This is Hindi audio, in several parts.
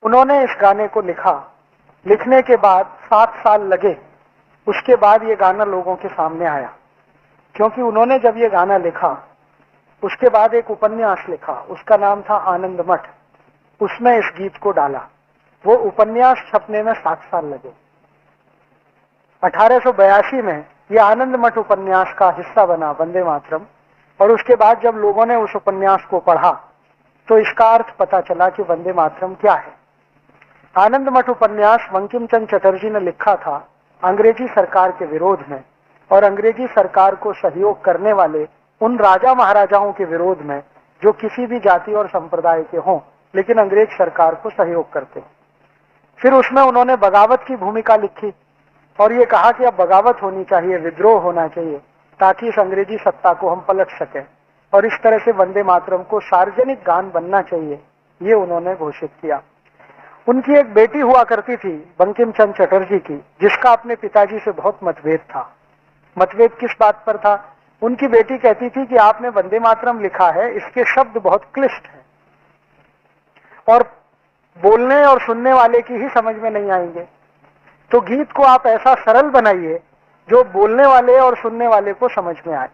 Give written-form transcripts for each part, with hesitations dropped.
उन्होंने इस गाने को लिखा। लिखने के बाद 7 साल लगे, उसके बाद ये गाना लोगों के सामने आया। क्योंकि उन्होंने जब ये गाना लिखा उसके बाद एक उपन्यास लिखा, उसका नाम था आनंद मठ। उसमें इस गीत को डाला। वो उपन्यास छपने में 7 साल लगे। 1882 में ये आनंद मठ उपन्यास का हिस्सा बना वंदे मातरम। और उसके बाद जब लोगों ने उस उपन्यास को पढ़ा तो इसका अर्थ पता चला कि वंदे मातरम क्या है। आनंद मठ उपन्यास बंकिम चंद्र चटर्जी ने लिखा था अंग्रेजी सरकार के विरोध में और अंग्रेजी सरकार को सहयोग करने वाले उन राजा महाराजाओं के विरोध में जो किसी भी जाति और संप्रदाय के हों लेकिन अंग्रेज सरकार को सहयोग करते। फिर उसमें उन्होंने बगावत की भूमिका लिखी और ये कहा कि अब बगावत होनी चाहिए, विद्रोह होना चाहिए ताकि इस अंग्रेजी सत्ता को हम पलट सकें और इस तरह से वंदे मातरम को सार्वजनिक गान बनना चाहिए, ये उन्होंने घोषित किया। उनकी एक बेटी हुआ करती थी बंकिम चंद्र चटर्जी की, जिसका अपने पिताजी से बहुत मतभेद था। मतभेद किस बात पर था? उनकी बेटी कहती थी कि आपने वंदे मातरम लिखा है, इसके शब्द बहुत क्लिष्ट हैं और बोलने और सुनने वाले की ही समझ में नहीं आएंगे, तो गीत को आप ऐसा सरल बनाइए जो बोलने वाले और सुनने वाले को समझ में आए।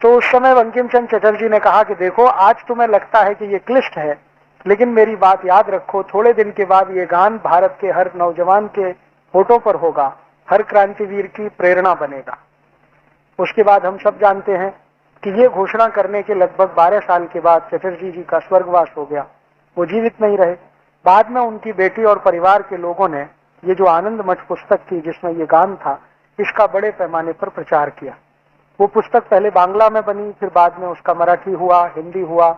तो उस समय बंकिम चंद्र चटर्जी ने कहा कि देखो, आज तुम्हें लगता है कि ये क्लिष्ट है, लेकिन मेरी बात याद रखो, थोड़े दिन के बाद ये गान भारत के हर नौजवान के होठों पर होगा, हर क्रांतिवीर की प्रेरणा बनेगा। उसके बाद हम सब जानते हैं कि ये घोषणा करने के लगभग 12 साल के बाद चटर्जी जी का स्वर्गवास हो गया, वो जीवित नहीं रहे। बाद में उनकी बेटी और परिवार के लोगों ने ये जो आनंद मठ पुस्तक थी जिसमें ये गान था, इसका बड़े पैमाने पर प्रचार किया। वो पुस्तक पहले बांग्ला में बनी, फिर बाद में उसका मराठी हुआ, हिंदी हुआ,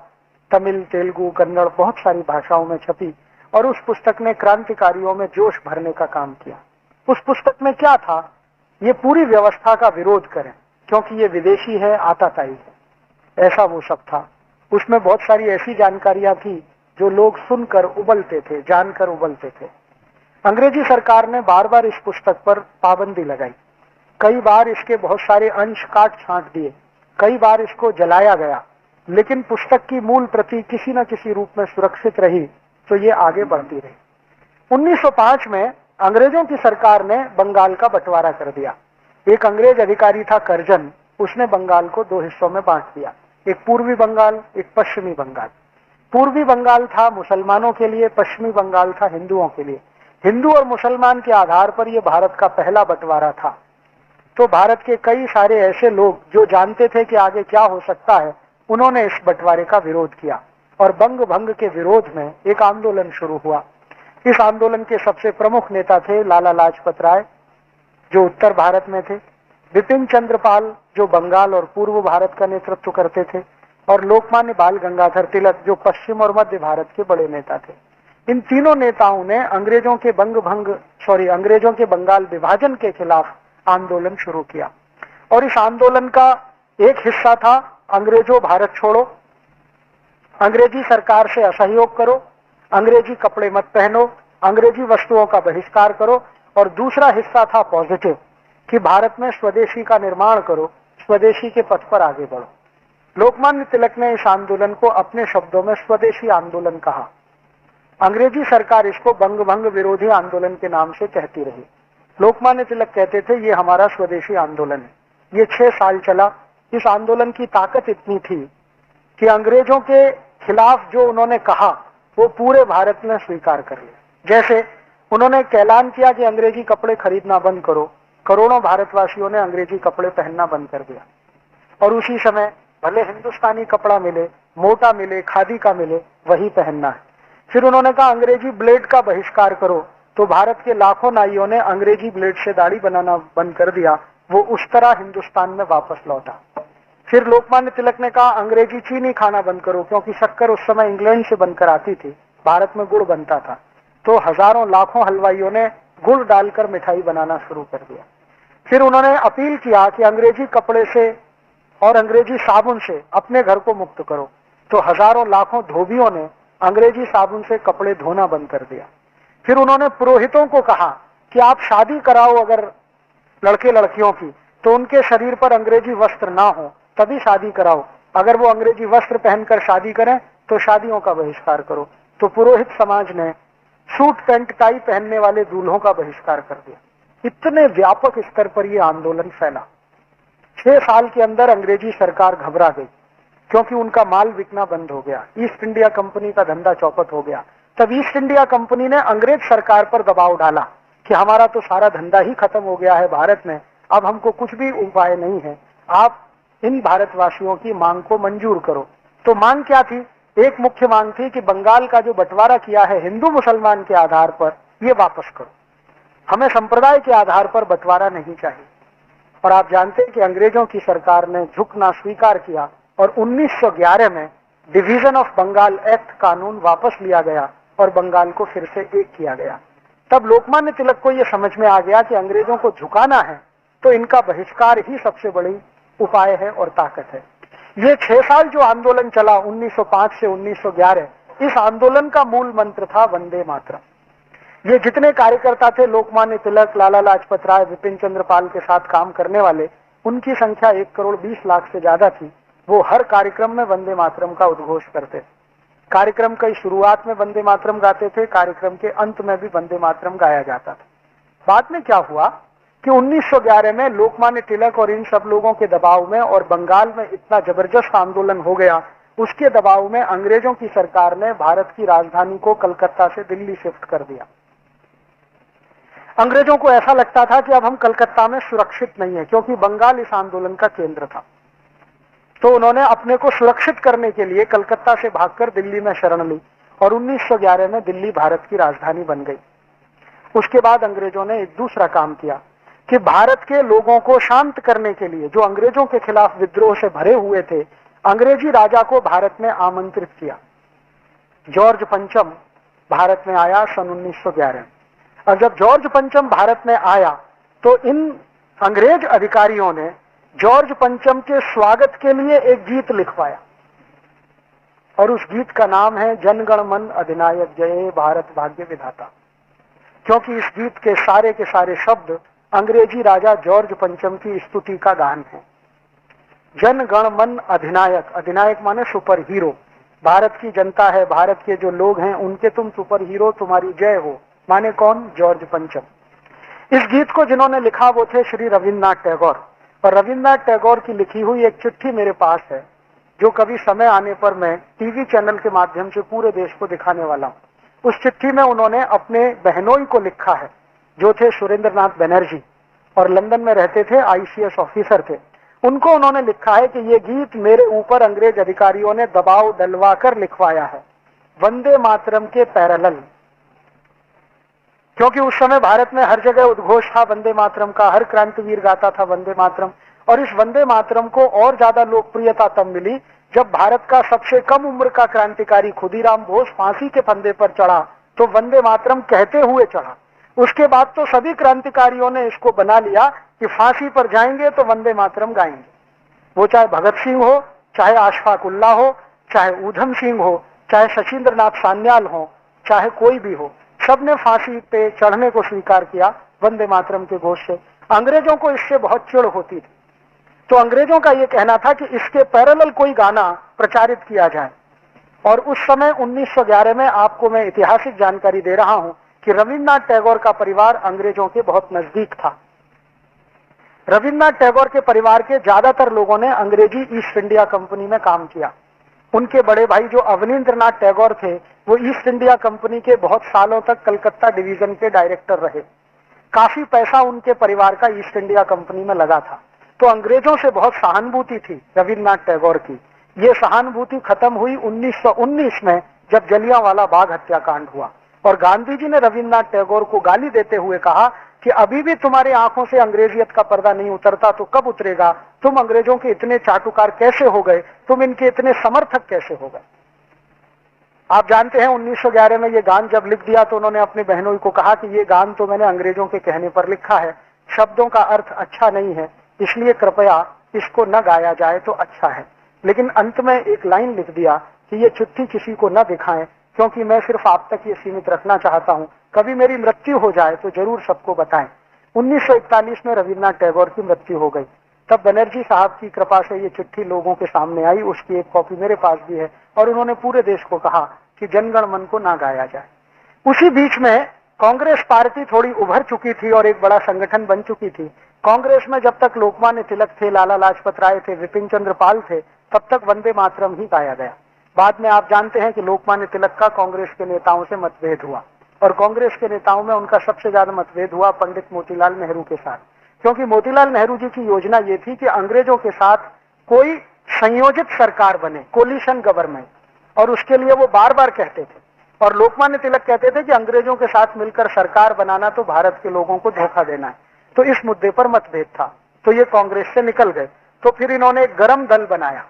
तमिल, तेलुगु, कन्नड़, बहुत सारी भाषाओं में छपी और उस पुस्तक ने क्रांतिकारियों में जोश भरने का काम किया। उस पुस्तक में क्या था? ये पूरी व्यवस्था का विरोध करें क्योंकि ये विदेशी है, आताताई है, ऐसा वो सब था। उसमें बहुत सारी ऐसी जानकारियां थी जो लोग सुनकर उबलते थे, जानकर उबलते थे। अंग्रेजी सरकार ने बार बार इस पुस्तक पर पाबंदी लगाई। कई बार इसके बहुत सारे अंश काट छांट दिए, कई बार इसको जलाया गया, लेकिन पुस्तक की मूल प्रति किसी न किसी रूप में सुरक्षित रही, तो ये आगे बढ़ती रही। 1905 में अंग्रेजों की सरकार ने बंगाल का बंटवारा कर दिया। एक अंग्रेज अधिकारी था करजन, उसने बंगाल को 2 हिस्सों में बांट दिया, एक पूर्वी बंगाल, एक पश्चिमी बंगाल। पूर्वी बंगाल था मुसलमानों के लिए, पश्चिमी बंगाल था हिंदुओं के लिए। हिंदू और मुसलमान के आधार पर यह भारत का पहला बंटवारा था। तो भारत के कई सारे ऐसे लोग जो जानते थे कि आगे क्या हो सकता है, उन्होंने इस बंटवारे का विरोध किया और बंग भंग के विरोध में एक आंदोलन शुरू हुआ। इस आंदोलन के सबसे प्रमुख नेता थे लाला लाजपत राय जो उत्तर भारत में थे, बिपिन चंद्र पाल जो बंगाल और पूर्व भारत का नेतृत्व करते थे, और लोकमान्य बाल गंगाधर तिलक जो पश्चिम और मध्य भारत के बड़े नेता थे। इन तीनों नेताओं ने अंग्रेजों के बंगाल विभाजन के खिलाफ आंदोलन शुरू किया। और इस आंदोलन का एक हिस्सा था अंग्रेजों भारत छोड़ो, अंग्रेजी सरकार से असहयोग करो, अंग्रेजी कपड़े मत पहनो, अंग्रेजी वस्तुओं का बहिष्कार करो। और दूसरा हिस्सा था पॉजिटिव कि भारत में स्वदेशी का निर्माण करो, स्वदेशी के पथ पर आगे बढ़ो। लोकमान्य तिलक ने इस आंदोलन को अपने शब्दों में स्वदेशी आंदोलन कहा। अंग्रेजी सरकार इसको बंग भंग विरोधी आंदोलन के नाम से कहती रही। लोकमान्य तिलक कहते थे ये हमारा स्वदेशी आंदोलन है। ये 6 साल चला। इस आंदोलन की ताकत इतनी थी कि अंग्रेजों के खिलाफ जो उन्होंने कहा वो पूरे भारत ने स्वीकार कर लिया। जैसे उन्होंने ऐलान किया कि अंग्रेजी कपड़े खरीदना बंद करो, करोड़ों भारतवासियों ने अंग्रेजी कपड़े पहनना बंद कर दिया। और उसी समय भले हिंदुस्तानी कपड़ा मिले, मोटा मिले, खादी का मिले, वही पहनना है। फिर उन्होंने कहा अंग्रेजी ब्लेड का बहिष्कार करो, तो भारत के लाखों नाइयों ने अंग्रेजी ब्लेड से दाढ़ी बनाना बंद कर दिया। वो उस तरह हिंदुस्तान में वापस लौटा। फिर लोकमान्य तिलक ने कहा अंग्रेजी चीनी खाना बंद करो, क्योंकि शक्कर उस समय इंग्लैंड से बनकर आती थी, भारत में गुड़ बनता था। तो हजारों लाखों हलवाइयों ने गुड़ डालकर मिठाई बनाना शुरू कर दिया। फिर उन्होंने अपील किया कि अंग्रेजी कपड़े से और अंग्रेजी साबुन से अपने घर को मुक्त करो। तो हजारों लाखों धोबियों ने अंग्रेजी साबुन से कपड़े धोना बंद कर दिया। फिर उन्होंने पुरोहितों को कहा कि आप शादी कराओ अगर लड़के लड़कियों की, तो उनके शरीर पर अंग्रेजी वस्त्र ना हो, तभी शादी कराओ। अगर वो अंग्रेजी वस्त्र पहनकर शादी करें तो शादियों का बहिष्कार करो। तो पुरोहित समाज ने सूट पैंट टाई पहनने वाले दूल्हों का बहिष्कार कर दिया। इतने व्यापक स्तर पर यह आंदोलन फैला। 6 साल के अंदर अंग्रेजी सरकार घबरा गई, क्योंकि उनका माल बिकना बंद हो गया, ईस्ट इंडिया कंपनी का धंधा चौपट हो गया। तब ईस्ट इंडिया कंपनी ने अंग्रेज सरकार पर दबाव डाला कि हमारा तो सारा धंधा ही खत्म हो गया है भारत में, अब हमको कुछ भी उपाय नहीं है, आप इन भारतवासियों की मांग को मंजूर करो। तो मांग क्या थी? एक मुख्य मांग थी कि बंगाल का जो बंटवारा किया है हिंदू मुसलमान के आधार पर, ये वापस करो, हमें संप्रदाय के आधार पर बंटवारा नहीं चाहिए। और आप जानते हैं कि अंग्रेजों की सरकार ने झुकना स्वीकार किया और 1911 में डिवीजन ऑफ बंगाल एक्ट कानून वापस लिया गया और बंगाल को फिर से एक किया गया। तब लोकमान्य तिलक को यह समझ में आ गया कि अंग्रेजों को झुकाना है तो इनका बहिष्कार ही सबसे बड़ी उपाय है और ताकत है। ये 6 साल जो आंदोलन चला 1905 से 1911, इस आंदोलन का मूल मंत्र था वंदे मातरम। ये जितने कार्यकर्ता थे, लोकमान्य तिलक, लाला लाजपत राय, विपिन चंद्र पाल के साथ काम करने वाले, उनकी संख्या 1,20,00,000 से ज्यादा थी। वो हर कार्यक्रम में वंदे मातरम का उद्घोष करते थे। कार्यक्रम की शुरुआत में वंदे मातरम गाते थे, कार्यक्रम के अंत में भी वंदे मातरम गाया जाता था। बाद में क्या हुआ कि 1911 में लोकमान्य तिलक और इन सब लोगों के दबाव में और बंगाल में इतना जबरदस्त आंदोलन हो गया, उसके दबाव में अंग्रेजों की सरकार ने भारत की राजधानी को कलकत्ता से दिल्ली शिफ्ट कर दिया। अंग्रेजों को ऐसा लगता था कि अब हम कलकत्ता में सुरक्षित नहीं है, क्योंकि बंगाल इस आंदोलन का केंद्र था। तो उन्होंने अपने को सुरक्षित करने के लिए कलकत्ता से भागकर दिल्ली में शरण ली और 1911 में दिल्ली भारत की राजधानी बन गई। उसके बाद अंग्रेजों ने एक दूसरा काम किया कि भारत के लोगों को शांत करने के लिए, जो अंग्रेजों के खिलाफ विद्रोह से भरे हुए थे, अंग्रेजी राजा को भारत में आमंत्रित किया। जॉर्ज पंचम भारत में आया सन 1911। और जब जॉर्ज पंचम भारत में आया तो इन अंग्रेज अधिकारियों ने जॉर्ज पंचम के स्वागत के लिए एक गीत लिखवाया और उस गीत का नाम है जनगण मन अधिनायक जय भारत भाग्य विधाता। क्योंकि इस गीत के सारे शब्द अंग्रेजी राजा जॉर्ज पंचम की स्तुति का गान है। जन गण मन अधिनायक, अधिनायक माने सुपर हीरो, भारत की जनता है, भारत के जो लोग हैं उनके तुम सुपर हीरो, तुम्हारी जय हो, माने कौन? जॉर्ज पंचम। इस गीत को जिन्होंने लिखा वो थे श्री रविन्द्रनाथ टैगोर। और रविन्द्रनाथ टैगोर की लिखी हुई एक चिट्ठी मेरे पास है, जो कभी समय आने पर मैं टीवी चैनल के माध्यम से पूरे देश को दिखाने वाला हूं। उस चिट्ठी में उन्होंने अपने बहनोई को लिखा है, जो थे सुरेंद्रनाथ बनर्जी और लंदन में रहते थे, ICS ऑफिसर थे। उनको उन्होंने लिखा है कि ये गीत मेरे ऊपर अंग्रेज अधिकारियों ने दबाव डलवा कर लिखवाया है, वंदे मातरम के पैरेलल। क्योंकि उस समय भारत में हर जगह उद्घोष था वंदे मातरम का, हर क्रांतिवीर गाता था वंदे मातरम। और इस वंदे मातरम को और ज्यादा लोकप्रियता तब मिली जब भारत का सबसे कम उम्र का क्रांतिकारी खुदीराम बोस फांसी के फंदे पर चढ़ा तो वंदे मातरम कहते हुए चढ़ा। उसके बाद तो सभी क्रांतिकारियों ने इसको बना लिया कि फांसी पर जाएंगे तो वंदे मातरम गाएंगे। वो चाहे भगत सिंह हो, चाहे अशफाक उल्लाह हो, चाहे ऊधम सिंह हो, चाहे शशीन्द्र नाथ सान्याल हो, चाहे कोई भी हो, सबने फांसी पे चढ़ने को स्वीकार किया वंदे मातरम के घोष से। अंग्रेजों को इससे बहुत चिढ़ होती थी, तो अंग्रेजों का यह कहना था कि इसके पैरेलल कोई गाना प्रचारित किया जाए। और उस समय 1911 में आपको मैं ऐतिहासिक जानकारी दे रहा हूं कि रविन्द्रनाथ टैगोर का परिवार अंग्रेजों के बहुत नजदीक था। रविन्द्रनाथ टैगोर के परिवार के ज्यादातर लोगों ने अंग्रेजी ईस्ट इंडिया कंपनी में काम किया। उनके बड़े भाई जो अवनींद्रनाथ टैगोर थे, वो ईस्ट इंडिया कंपनी के बहुत सालों तक कलकत्ता डिवीजन के डायरेक्टर रहे। काफी पैसा उनके परिवार का ईस्ट इंडिया कंपनी में लगा था। तो अंग्रेजों से बहुत सहानुभूति थी रविन्द्रनाथ टैगोर की। ये सहानुभूति खत्म हुई 1919 में, जब जलियांवाला बाग हत्याकांड हुआ और गांधी जी ने रविन्द्रनाथ टैगोर को गाली देते हुए कहा कि अभी भी तुम्हारी आंखों से अंग्रेजियत का पर्दा नहीं उतरता तो कब उतरेगा? तुम अंग्रेजों के इतने चाटुकार कैसे हो गए? तुम इनके इतने समर्थक कैसे हो गए? आप जानते हैं 1911 में ये गान जब लिख दिया तो उन्होंने अपनी बहनों को कहा कि ये गान तो मैंने अंग्रेजों के कहने पर लिखा है, शब्दों का अर्थ अच्छा नहीं है, इसलिए कृपया इसको न गाया जाए तो अच्छा है। लेकिन अंत में एक लाइन लिख दिया कि ये चिट्ठी किसी को न दिखाएं, क्योंकि मैं सिर्फ आप तक ये सीमित रखना चाहता हूं, कभी मेरी मृत्यु हो जाए तो जरूर सबको बताएं। 1941 में रविन्द्रनाथ टैगोर की मृत्यु हो गई। तब बनर्जी साहब की कृपा से ये चिट्ठी लोगों के सामने आई, उसकी एक कॉपी मेरे पास भी है। और उन्होंने पूरे देश को कहा कि जनगण मन को ना गाया जाए। उसी बीच में कांग्रेस पार्टी थोड़ी उभर चुकी थी और एक बड़ा संगठन बन चुकी थी। कांग्रेस में जब तक लोकमान्य तिलक थे, लाला लाजपत राय थे, विपिन चंद्र पाल थे, तब तक वंदे मातरम ही गाया गया। बाद में आप जानते हैं कि लोकमान्य तिलक का कांग्रेस के नेताओं से मतभेद हुआ और कांग्रेस के नेताओं में उनका सबसे ज्यादा मतभेद हुआ पंडित मोतीलाल नेहरू के साथ, क्योंकि मोतीलाल नेहरू जी की योजना ये थी कि अंग्रेजों के साथ कोई संयोजित सरकार बने, कोलिशन गवर्नमेंट, और उसके लिए वो बार बार कहते थे। और लोकमान्य तिलक कहते थे कि अंग्रेजों के साथ मिलकर सरकार बनाना तो भारत के लोगों को धोखा देना है। तो इस मुद्दे पर मतभेद था, तो ये कांग्रेस से निकल गए। तो फिर इन्होंने एक गरम दल बनाया।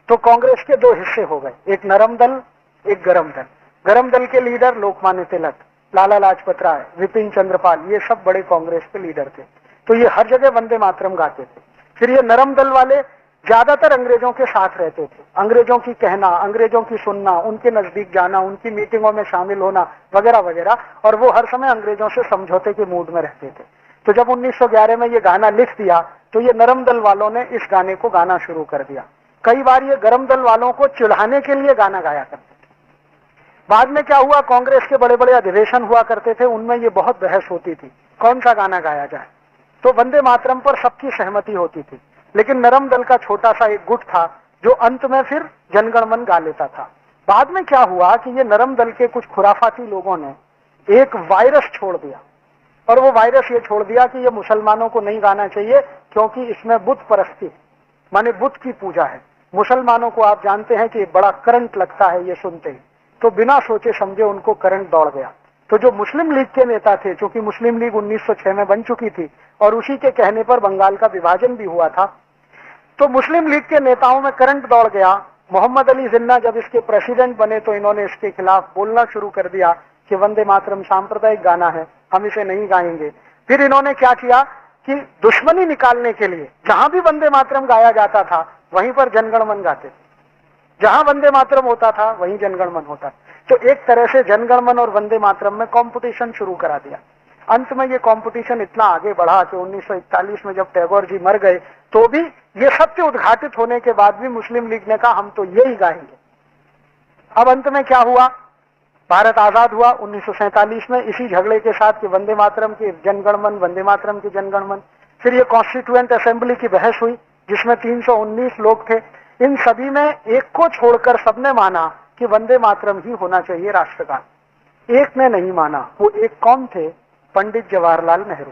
तो कांग्रेस के दो हिस्से हो गए, एक नरम दल, एक गरम दल। गरम दल के लीडर लोकमान्य तिलक, लाला लाजपत राय, विपिन चंद्र पाल, ये सब बड़े कांग्रेस के लीडर थे। तो ये हर जगह वंदे मातरम गाते थे। फिर ये नरम दल वाले ज्यादातर अंग्रेजों के साथ रहते थे, अंग्रेजों की कहना, अंग्रेजों की सुनना, उनके नजदीक जाना, उनकी मीटिंगों में शामिल होना वगैरह वगैरह, और वो हर समय अंग्रेजों से समझौते के मूड में रहते थे। तो जब 1911 में ये गाना लिख दिया तो ये नरम दल वालों ने इस गाने को गाना शुरू कर दिया। कई बार ये गरम दल वालों को चिढ़ाने के लिए गाना गाया करते थे। बाद में क्या हुआ, कांग्रेस के बड़े बड़े अधिवेशन हुआ करते थे, उनमें ये बहुत बहस होती थी कौन सा गाना गाया जाए। तो वंदे मातरम पर सबकी सहमति होती थी, लेकिन नरम दल का छोटा सा एक गुट था जो अंत में फिर जनगण मन गा लेता था। बाद में क्या हुआ कि ये नरम दल के कुछ खुराफाती लोगों ने एक वायरस छोड़ दिया, और वो वायरस ये छोड़ दिया कि ये मुसलमानों को नहीं गाना चाहिए क्योंकि इसमें बुत परस्ती, माने बुत की पूजा है। मुसलमानों को आप जानते हैं कि बड़ा करंट लगता है ये सुनते ही, तो बिना सोचे समझे उनको करंट दौड़ गया। तो जो मुस्लिम लीग के नेता थे, चूंकि मुस्लिम लीग 1906 में बन चुकी थी और उसी के कहने पर बंगाल का विभाजन भी हुआ था, तो मुस्लिम लीग के नेताओं में करंट दौड़ गया। मोहम्मद अली जिन्ना जब इसके प्रेसिडेंट बने तो इन्होंने इसके खिलाफ बोलना शुरू कर दिया कि वंदे मातरम सांप्रदायिक गाना है, हम इसे नहीं गाएंगे। फिर इन्होंने क्या किया कि दुश्मनी निकालने के लिए जहां भी वंदे मातरम गाया जाता था वहीं पर जनगण मन गाते थे, जहां वंदे मातरम होता था वहीं जनगण मन होता। तो एक तरह से जनगण मन और वंदे मातरम में कंपटीशन शुरू करा दिया। अंत में ये कंपटीशन इतना आगे बढ़ा कि 1941 में जब टैगोर जी मर गए तो भी ये सत्य उद्घाटित होने के बाद भी मुस्लिम लीग ने कहा हम तो यही गाएंगे। अब अंत में क्या हुआ, भारत आजाद हुआ 1947 में इसी झगड़े के साथ कि वंदे मातरम के जनगण मन, वंदे मातरम के जनगण मन। फिर ये कॉन्स्टिट्यूएंट असेंबली की बहस हुई जिसमें 319 लोग थे। इन सभी में एक को छोड़कर सबने माना कि वंदे मातरम ही होना चाहिए राष्ट्रगान। एक ने नहीं माना। वो एक कौन थे? पंडित जवाहरलाल नेहरू।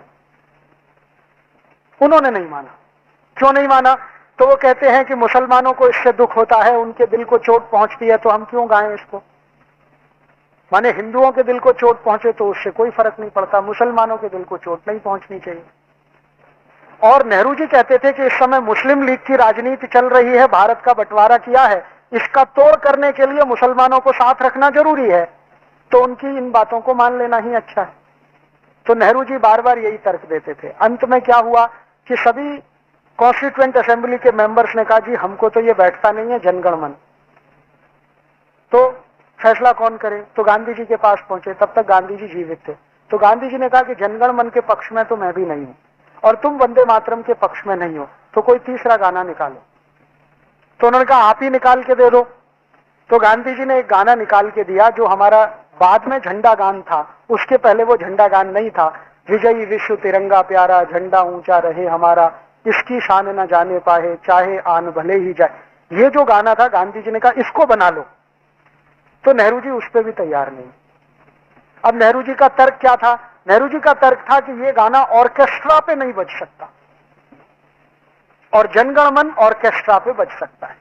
उन्होंने नहीं माना। क्यों नहीं माना? तो वो कहते हैं कि मुसलमानों को इससे दुख होता है, उनके दिल को चोट पहुंचती है, तो हम क्यों गाएं इसको। माने हिंदुओं के दिल को चोट पहुंचे तो उससे कोई फर्क नहीं पड़ता, मुसलमानों के दिल को चोट नहीं पहुंचनी चाहिए। और नेहरू जी कहते थे कि इस समय मुस्लिम लीग की राजनीति चल रही है, भारत का बंटवारा किया है, इसका तोड़ करने के लिए मुसलमानों को साथ रखना जरूरी है, तो उनकी इन बातों को मान लेना ही अच्छा है। तो नेहरू जी बार बार यही तर्क देते थे। अंत में क्या हुआ कि सभी कॉन्स्टिट्यूएंट असेंबली के मेंबर्स ने कहा जी हमको तो ये बैठता नहीं है जनगण मन, तो फैसला कौन करे। तो गांधी जी के पास पहुंचे, तब तक गांधी जी जीवित थे। तो गांधी जी ने कहा कि जनगण मन के पक्ष में तो मैं भी नहीं हूं और तुम वंदे मातरम के पक्ष में नहीं हो, तो कोई तीसरा गाना निकालो। तो उन्होंने कहा आप ही निकाल के दे दो। तो गांधी जी ने एक गाना निकाल के दिया जो हमारा बाद में झंडा गान था, उसके पहले वो झंडा गान नहीं था। विजयी विश्व तिरंगा प्यारा, झंडा ऊंचा रहे हमारा, इसकी शान न जाने पाए, चाहे आन भले ही जाए। ये जो गाना था गांधी जी ने कहा इसको बना लो। तो नेहरू जी उस पर भी तैयार नहीं। अब नेहरू जी का तर्क क्या था? नेहरू जी का तर्क था कि ये गाना ऑर्केस्ट्रा पे नहीं बज सकता और जनगण मन ऑर्केस्ट्रा पे बज सकता है।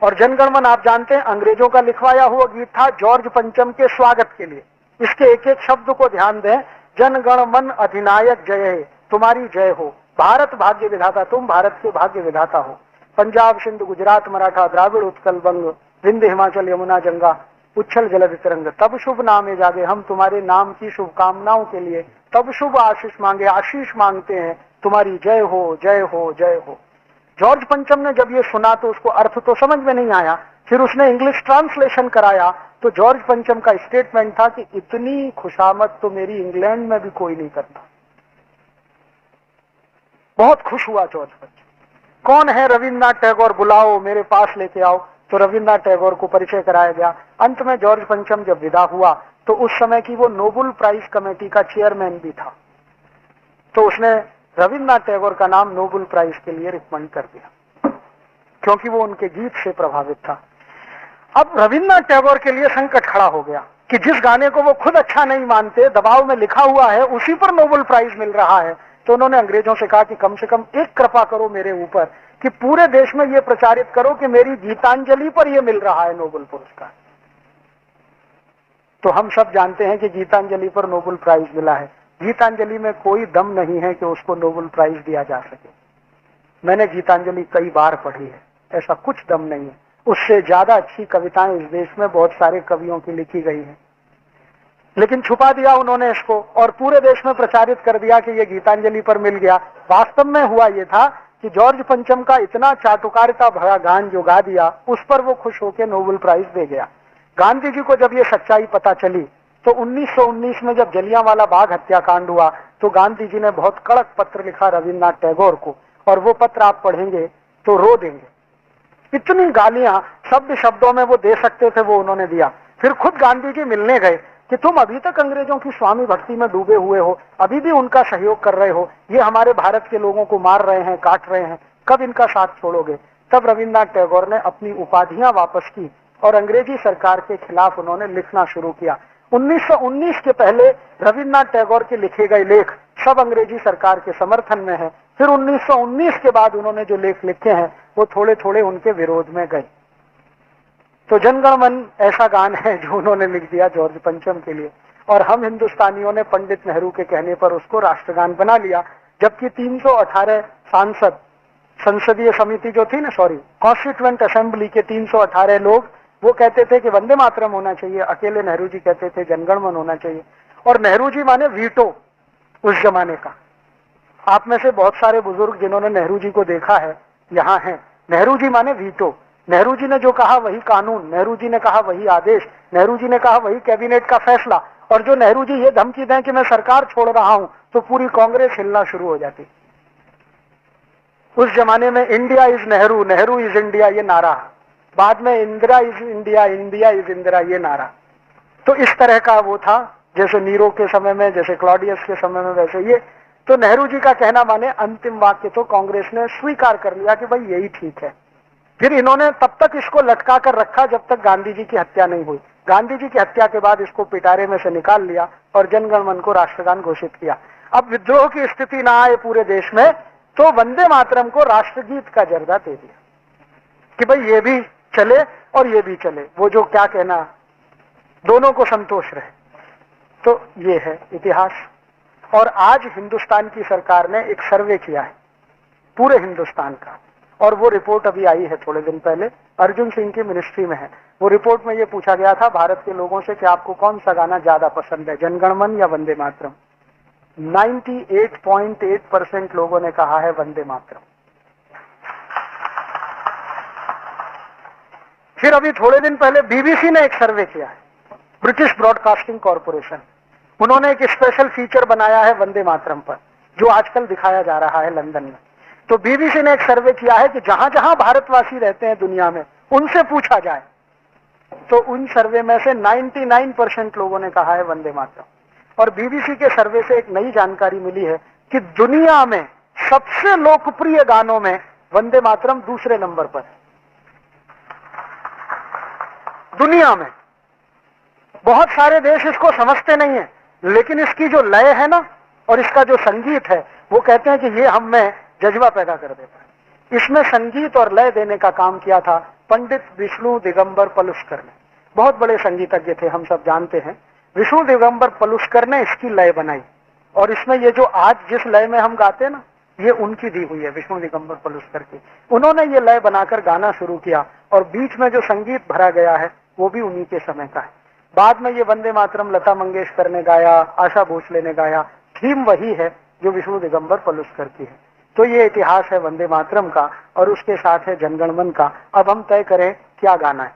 और जनगण मन आप जानते हैं अंग्रेजों का लिखवाया हुआ गीत था जॉर्ज पंचम के स्वागत के लिए। इसके एक एक शब्द को ध्यान दें। जनगण मन अधिनायक जय है, तुम्हारी जय हो, भारत भाग्य विधाता, तुम भारत के भाग्य विधाता हो। पंजाब सिंध गुजरात मराठा द्राविड़ उत्कल बंग, विंध्य हिमाचल यमुना गंगा, उच्छल जलद तिरंग, तब शुभ नामे जागे, हम तुम्हारे नाम की शुभकामनाओं के लिए तब शुभ आशीष मांगे, आशीष मांगते हैं, तुम्हारी जय हो जय हो जय हो। जॉर्ज पंचम ने जब ये सुना तो उसको अर्थ तो समझ में नहीं आया, फिर उसने इंग्लिश ट्रांसलेशन कराया तो जॉर्ज पंचम का स्टेटमेंट था कि इतनी खुशामद तो मेरी इंग्लैंड में भी कोई नहीं करता। बहुत खुश हुआ जॉर्ज पंचम। कौन है रविन्द्रनाथ टैगोर, बुलाओ मेरे पास लेके आओ। तो रविन्द्रनाथ टैगोर को परिचय कराया गया। अंत में जॉर्ज पंचम जब विदा हुआ तो उस समय की वो नोबेल प्राइज कमेटी का चेयरमैन भी था, तो उसने रविन्द्रनाथ टैगोर का नाम नोबेल प्राइज के लिए रिकमेंड कर दिया, क्योंकि वो उनके गीत से प्रभावित था। अब रविन्द्रनाथ टैगोर के लिए संकट खड़ा हो गया कि जिस गाने को वो खुद अच्छा नहीं मानते, दबाव में लिखा हुआ है, उसी पर नोबेल प्राइज मिल रहा है। तो उन्होंने अंग्रेजों से कहा कि कम से कम एक कृपा करो मेरे ऊपर कि पूरे देश में ये प्रचारित करो कि मेरी गीतांजलि पर ये मिल रहा है नोबेल पुरस्कार। तो हम सब जानते हैं कि गीतांजलि पर नोबेल प्राइज मिला है। गीतांजलि में कोई दम नहीं है कि उसको नोबेल प्राइज दिया जा सके। मैंने गीतांजलि कई बार पढ़ी है, ऐसा कुछ दम नहीं है। उससे ज्यादा अच्छी कविताएं इस देश में बहुत सारे कवियों की लिखी गई हैं, लेकिन छुपा दिया उन्होंने इसको और पूरे देश में प्रचारित कर दिया कि ये गीतांजलि पर मिल गया। वास्तव में हुआ ये था कि जॉर्ज पंचम का इतना चाटुकारिता भरा गान जो गा दिया, उस पर वो खुश होकर नोबेल प्राइज दे गया। गांधी जी को जब ये सच्चाई पता चली तो 1919 में जब जलियांवाला बाग हत्याकांड हुआ तो गांधी जी ने बहुत कड़क पत्र लिखा रविन्द्रनाथ टैगोर को, और वो पत्र आप पढ़ेंगे तो रो देंगे। इतनी गालियां शब्द शब्दों में वो दे सकते थे वो उन्होंने दिया। फिर खुद गांधी जी मिलने गए कि तुम अभी तक अंग्रेजों की स्वामी भक्ति में डूबे हुए हो, अभी भी उनका सहयोग कर रहे हो, ये हमारे भारत के लोगों को मार रहे हैं, काट रहे हैं, कब इनका साथ छोड़ोगे। तब रविन्द्रनाथ टैगोर ने अपनी उपाधियां वापस की और अंग्रेजी सरकार के खिलाफ उन्होंने लिखना शुरू किया। 1919 के पहले रविन्द्रनाथ टैगोर के लिखे गए लेख सब अंग्रेजी सरकार के समर्थन में है। फिर 1919 के बाद उन्होंने जो लेख लिखे हैं वो थोड़े थोड़े उनके विरोध में गए। तो जनगण मन ऐसा गान है जो उन्होंने लिख दिया जॉर्ज पंचम के लिए, और हम हिंदुस्तानियों ने पंडित नेहरू के कहने पर उसको राष्ट्रगान बना लिया। जबकि 318 सांसद, संसदीय समिति जो थी ना, कॉन्स्टिट्यूएंट असेंबली के 318 लोग वो कहते थे कि वंदे मातरम होना चाहिए, अकेले नेहरू जी कहते थे जनगण मन होना चाहिए। और नेहरू जी माने वीटो उस जमाने का। आप में से बहुत सारे बुजुर्ग जिन्होंने नेहरू जी को देखा है यहाँ हैं। नेहरू जी माने वीटो। नेहरू जी ने जो कहा वही कानून, नेहरू जी ने कहा वही आदेश, नेहरू जी ने कहा वही कैबिनेट का फैसला। और जो नेहरू जी ये धमकी दें कि मैं सरकार छोड़ रहा हूं तो पूरी कांग्रेस हिलना शुरू हो जाती। उस जमाने में India is Nehru, Nehru is India ये नारा, बाद में Indira is India, India is Indira ये नारा। तो इस तरह का वो था, जैसे नीरो के समय में, जैसे क्लॉडियस के समय में, वैसे ये। तो नेहरू जी का कहना माने अंतिम वाक्य तो कांग्रेस ने स्वीकार कर लिया कि भाई यही ठीक है। फिर इन्होंने तब तक इसको लटका कर रखा जब तक गांधी जी की हत्या नहीं हुई। गांधी जी की हत्या के बाद इसको पिटारे में से निकाल लिया और जनगण मन को राष्ट्रगान घोषित किया। अब विद्रोह की स्थिति ना आए पूरे देश में तो वंदे मातरम को राष्ट्रगीत का दर्जा दे दिया कि भाई ये भी चले और ये भी चले, वो जो क्या कहना, दोनों को संतोष रहे। तो ये है इतिहास। और आज हिंदुस्तान की सरकार ने एक सर्वे किया है पूरे हिंदुस्तान का, और वो रिपोर्ट अभी आई है थोड़े दिन पहले, अर्जुन सिंह की मिनिस्ट्री में है। वो रिपोर्ट में ये पूछा गया था भारत के लोगों से कि आपको कौन सा गाना ज्यादा पसंद है, जनगण मन या वंदे मातरम। 98.8% लोगों ने कहा है वंदे मातरम। फिर अभी थोड़े दिन पहले बीबीसी ने एक सर्वे किया है, ब्रिटिश ब्रॉडकास्टिंग कॉरपोरेशन। उन्होंने एक स्पेशल फीचर बनाया है वंदे मातरम पर, जो आजकल दिखाया जा रहा है लंदन में। तो बीबीसी ने एक सर्वे किया है कि जहां जहां भारतवासी रहते हैं दुनिया में उनसे पूछा जाए, तो उन सर्वे में से 99% लोगों ने कहा है वंदे मातरम। और बीबीसी के सर्वे से एक नई जानकारी मिली है कि दुनिया में सबसे लोकप्रिय गानों में वंदे मातरम दूसरे नंबर पर। दुनिया में बहुत सारे देश इसको समझते नहीं है, लेकिन इसकी जो लय है ना और इसका जो संगीत है, वो कहते हैं कि ये हम में जज्बा पैदा कर देता है। इसमें संगीत और लय देने का काम किया था पंडित विष्णु दिगंबर पलुस्कर ने। बहुत बड़े संगीतज्ञ थे, हम सब जानते हैं। विष्णु दिगंबर पलुस्कर ने इसकी लय बनाई, और इसमें ये जो आज जिस लय में हम गाते हैं ना, ये उनकी दी हुई है, विष्णु दिगंबर पलुस्कर की। उन्होंने ये लय बनाकर गाना शुरू किया, और बीच में जो संगीत भरा गया है वो भी उन्हीं के समय का है। बाद में ये वंदे मातरम लता मंगेशकर ने गाया, आशा भोसले ने गाया, थीम वही है जो विष्णु दिगंबर पलुस्कर की है। तो ये इतिहास है वंदे मातरम का, और उसके साथ है जनगण मन का। अब हम तय करें क्या गाना है।